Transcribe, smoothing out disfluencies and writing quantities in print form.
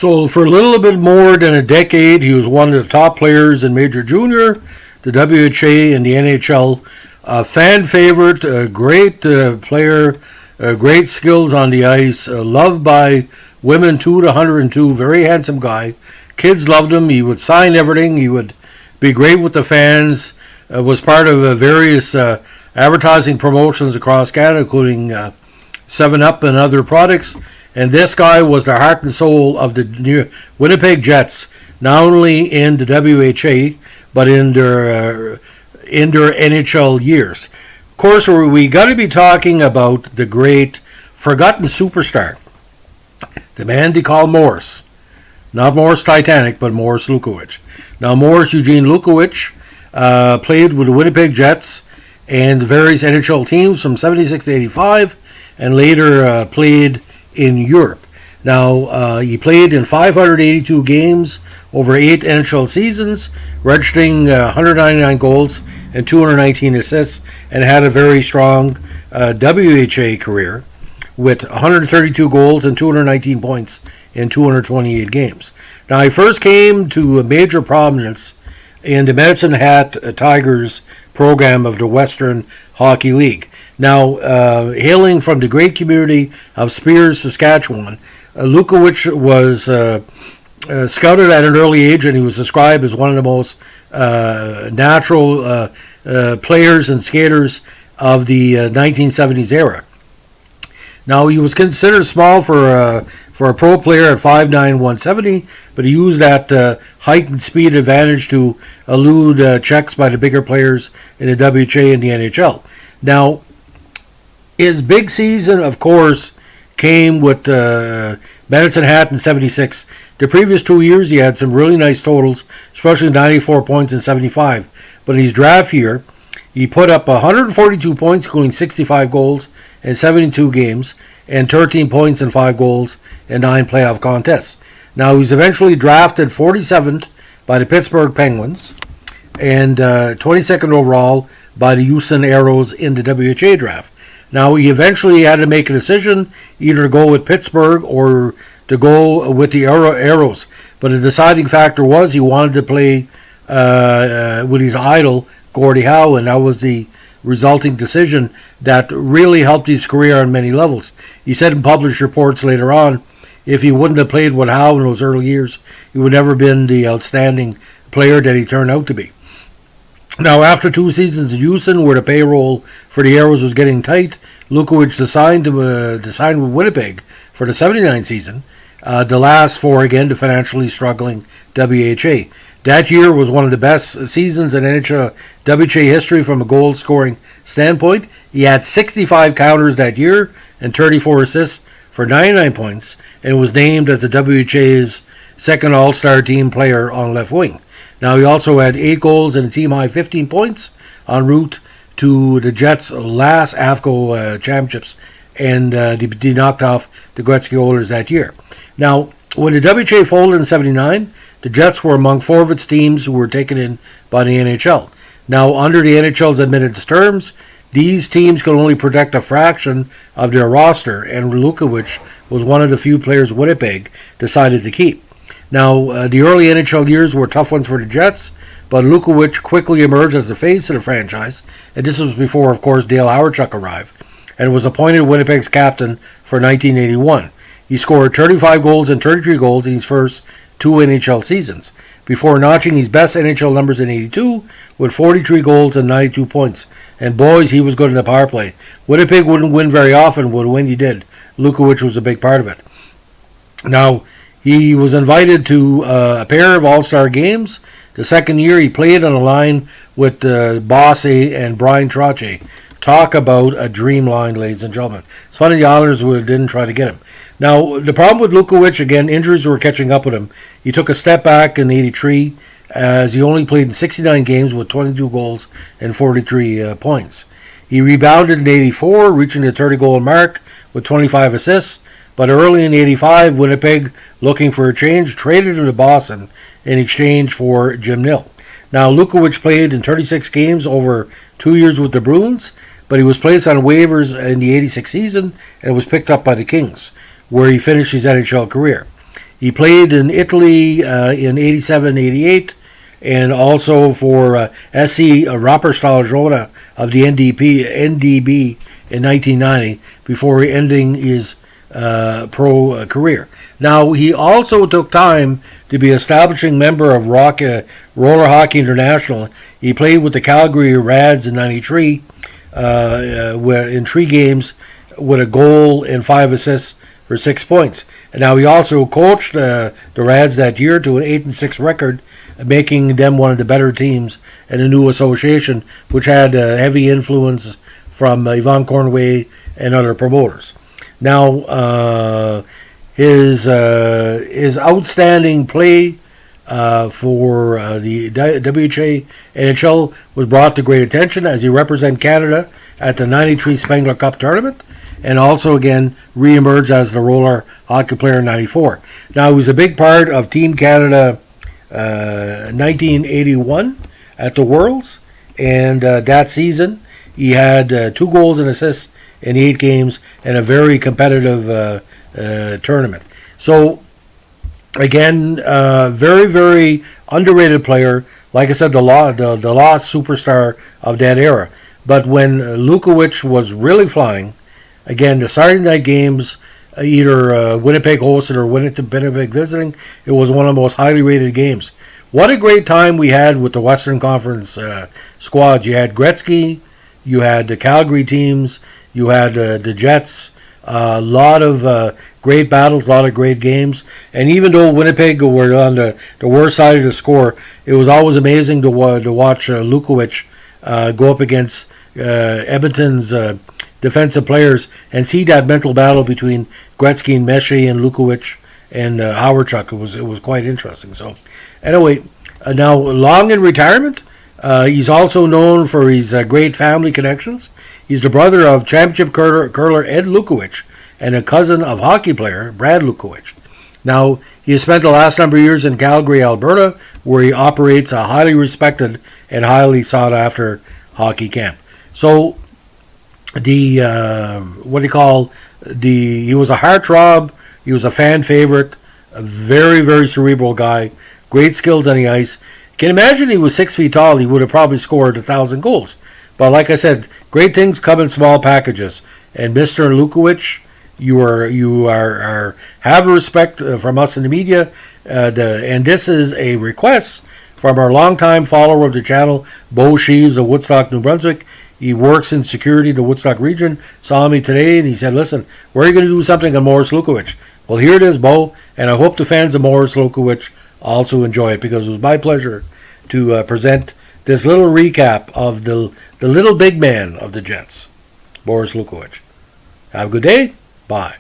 So for a little bit more than a decade, he was one of the top players in Major Junior, the WHA, and the NHL. Fan favorite, a great player, great skills on the ice, loved by women 2 to 102, very handsome guy. Kids loved him. He would sign everything. He would be great with the fans. Was part of various advertising promotions across Canada, including 7-Up and other products. And this guy was the heart and soul of the Winnipeg Jets, not only in the WHA, but in their NHL years. Of course, we got to be talking about the great forgotten superstar, the man they call Morris. Not Morris Titanic, but Morris Lukowich. Now, Morris Eugene Lukowich played with the Winnipeg Jets and various NHL teams from 76 to 85, and later played in Europe. Now, he played in 582 games over 8 NHL seasons, registering 199 goals and 219 assists, and had a very strong WHA career with 132 goals and 219 points in 228 games. Now, he first came to major prominence in the Medicine Hat Tigers program of the Western Hockey League. Now, hailing from the great community of Spears, Saskatchewan, Lukowich was scouted at an early age, and he was described as one of the most natural players and skaters of the 1970s era. Now, he was considered small for a pro player at 5'9", 170, but he used that height and speed advantage to elude checks by the bigger players in the WHA and the NHL. Now, his big season, of course, came with Medicine Hat in 76. The previous 2 years, he had some really nice totals, especially 94 points in 75. But in his draft year, he put up 142 points, including 65 goals in 72 games, and 13 points and 5 goals in 9 playoff contests. Now, he was eventually drafted 47th by the Pittsburgh Penguins and 22nd overall by the Houston Aeros in the WHA draft. Now, he eventually had to make a decision, either to go with Pittsburgh or to go with the Aeros. But the deciding factor was he wanted to play with his idol, Gordie Howe, and that was the resulting decision that really helped his career on many levels. He said in published reports later on, if he wouldn't have played with Howe in those early years, he would never have been the outstanding player that he turned out to be. Now, after 2 seasons in Houston, where the payroll for the Aeros was getting tight, Lukowich signed with Winnipeg for the 79 season, the last for, again, the financially struggling WHA. That year was one of the best seasons in NHL WHA history from a goal-scoring standpoint. He had 65 counters that year and 34 assists for 99 points, and was named as the WHA's second All-Star team player on left wing. Now, he also had 8 goals and a team-high 15 points en route to the Jets' last AFCO championships, and they knocked off the Gretzky Oilers that year. Now, when the WHA folded in 79, the Jets were among 4 of its teams who were taken in by the NHL. Now, under the NHL's admittance terms, these teams could only protect a fraction of their roster, and Lukowich was one of the few players Winnipeg decided to keep. Now, the early NHL years were tough ones for the Jets, but Lukowich quickly emerged as the face of the franchise, and this was before, of course, Dale Hawerchuk arrived, and was appointed Winnipeg's captain for 1981. He scored 35 goals and 33 goals in his first 2 NHL seasons, before notching his best NHL numbers in 82 with 43 goals and 92 points. And boys, he was good in the power play. Winnipeg wouldn't win very often, but when he did, Lukowich was a big part of it. Now, he was invited to a pair of All-Star games. The second year, he played on a line with Bossy and Brian Trottier. Talk about a dream line, ladies and gentlemen. It's funny the Islanders didn't try to get him. Now, the problem with Lukowich, again, injuries were catching up with him. He took a step back in 83 as he only played in 69 games with 22 goals and 43 points. He rebounded in 84, reaching the 30-goal mark with 25 assists. But early in 85, Winnipeg, looking for a change, traded him to Boston in exchange for Jim Nill. Now, Lukowich played in 36 games over 2 years with the Bruins, but he was placed on waivers in the 86 season and was picked up by the Kings, where he finished his NHL career. He played in Italy in 87, 88, and also for SC Rapperstal-Jona of the NDB in 1990 before ending his pro career. Now, he also took time to be establishing member of Roller Hockey International. He played with the Calgary Rads in 93 in 3 games with a goal and 5 assists for 6 points. And now he also coached the Rads that year to an 8-6 record, making them one of the better teams in a new association, which had heavy influence from Yvon Cornway and other promoters. Now, his outstanding play for the WHA NHL was brought to great attention as he represented Canada at the 93 Spengler Cup tournament, and also again re-emerged as the roller hockey player in 94. Now, he was a big part of Team Canada 1981 at the Worlds, and that season he had 2 goals and assists in 8 games and a very competitive tournament. So again, very, very underrated player. Like I said, the lost superstar of that era. But when Lukowich was really flying, again, the Saturday night games, either Winnipeg hosted or Winnipeg visiting, it was one of the most highly rated games. What a great time we had with the Western Conference squads. You had Gretzky, you had the Calgary teams, you had the Jets, a lot of great battles, a lot of great games. And even though Winnipeg were on the worst side of the score, it was always amazing to watch Lukowich go up against Edmonton's defensive players and see that mental battle between Gretzky and Messier and Lukowich and Howardchuk. It was quite interesting. So anyway, now long in retirement, he's also known for his great family connections. He's the brother of championship curler Ed Lukowich and a cousin of hockey player Brad Lukowich. Now, he has spent the last number of years in Calgary, Alberta, where he operates a highly respected and highly sought after hockey camp. So, he was a heartthrob, he was a fan favorite, a very, very cerebral guy, great skills on the ice. Can you imagine he was 6 feet tall, he would have probably scored 1,000 goals. But like I said, great things come in small packages. And Mr. Lukowich, you have respect from us in the media, and this is a request from our longtime follower of the channel, Bo Sheaves of Woodstock, New Brunswick. He works in security in the Woodstock region. Saw me today, and he said, "Listen, we're going to do something on Morris Lukowich." Well, here it is, Bo, and I hope the fans of Morris Lukowich also enjoy it, because it was my pleasure to present this little recap of the little big man of the Jets, Boris Lukowich. Have a good day. Bye.